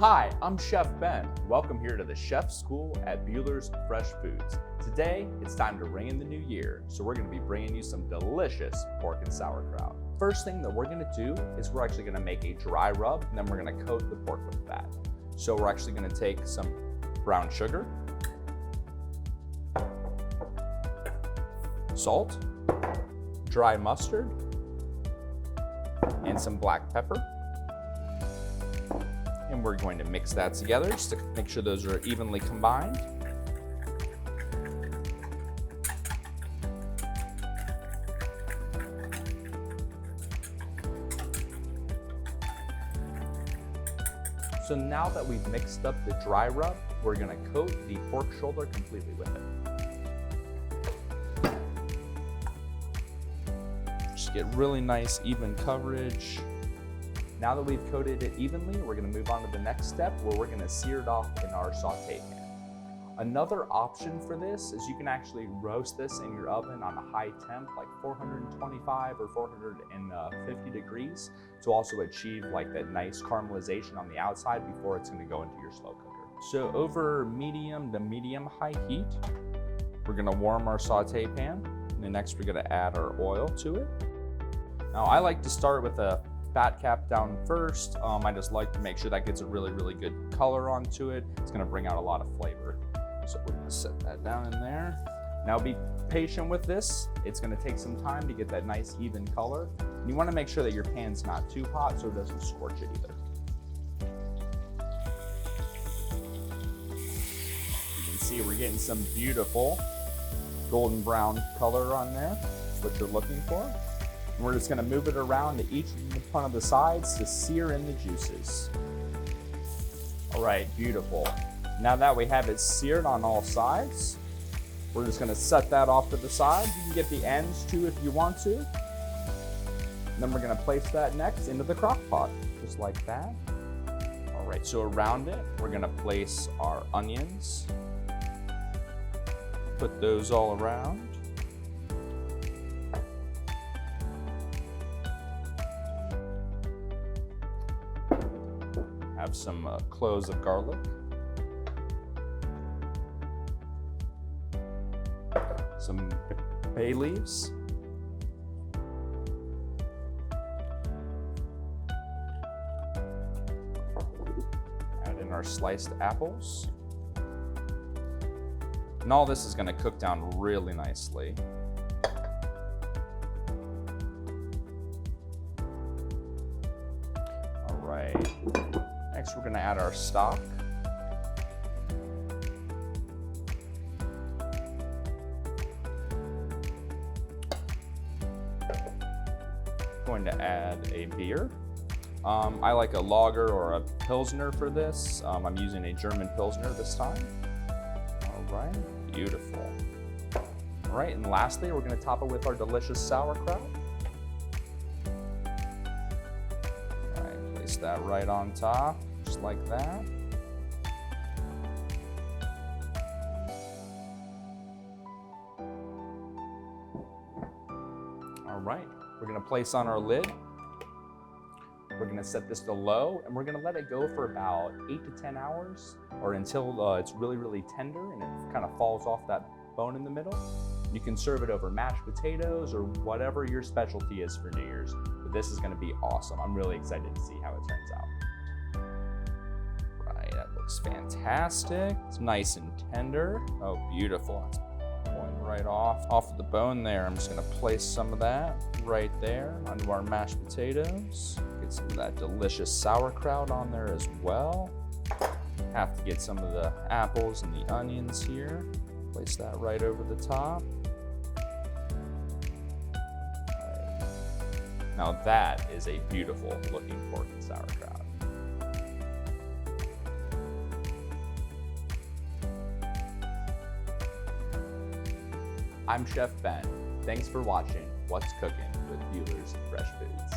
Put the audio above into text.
Hi, I'm Chef Ben. Welcome here to the Chef School at Buehler's Fresh Foods. Today, it's time to ring in the new year, so we're gonna be bringing you some delicious pork and sauerkraut. First thing that we're gonna do is we're actually gonna make a dry rub, and then we're gonna coat the pork with fat. So we're actually gonna take some brown sugar, salt, dry mustard, and some black pepper. And we're going to mix that together just to make sure those are evenly combined. So now that we've mixed up the dry rub, we're gonna coat the pork shoulder completely with it. Just get really nice, even coverage. Now that we've coated it evenly, we're gonna move on to the next step where we're gonna sear it off in our saute pan. Another option for this is you can actually roast this in your oven on a high temp, like 425 or 450 degrees, to also achieve like that nice caramelization on the outside before it's gonna go into your slow cooker. So over medium to medium high heat, we're gonna warm our saute pan, and then next we're gonna add our oil to it. Now I like to start with a fat cap down first. I just like to make sure that gets a really good color onto it. It's gonna bring out a lot of flavor. So we're gonna set that down in there. Now be patient with this. It's gonna take some time to get that nice even color. And you wanna make sure that your pan's not too hot so it doesn't scorch it either. You can see we're getting some beautiful golden brown color on there. That's what you're looking for. And we're just gonna move it around to each one of the sides to sear in the juices. All right, beautiful. Now that we have it seared on all sides, we're just gonna set that off to the side. You can get the ends too if you want to. And then we're gonna place that next into the crock pot, just like that. All right, so around it, we're gonna place our onions. Put those all around. Have some cloves of garlic. Some bay leaves. Add in our sliced apples. And all this is gonna cook down really nicely. All right. Next, we're gonna add our stock. Going to add a beer. I like a lager or a Pilsner for this. I'm using a German Pilsner this time. All right, beautiful. All right, and lastly, we're gonna top it with our delicious sauerkraut. All right, place that right on top. Just like that. All right, we're gonna place on our lid. We're gonna set this to low, and we're gonna let it go for about 8 to 10 hours, or until it's really tender and it kind of falls off that bone in the middle. You can serve it over mashed potatoes or whatever your specialty is for New Year's, but this is gonna be awesome. I'm really excited to see how it turns out. That looks fantastic. It's nice and tender. Oh, beautiful. It's pulling right off of the bone there. I'm just gonna place some of that right there onto our mashed potatoes. Get some of that delicious sauerkraut on there as well. Have to get some of the apples and the onions here. Place that right over the top. Right. Now that is a beautiful looking pork and sauerkraut. I'm Chef Ben. Thanks for watching What's Cooking with Buehler's Fresh Foods.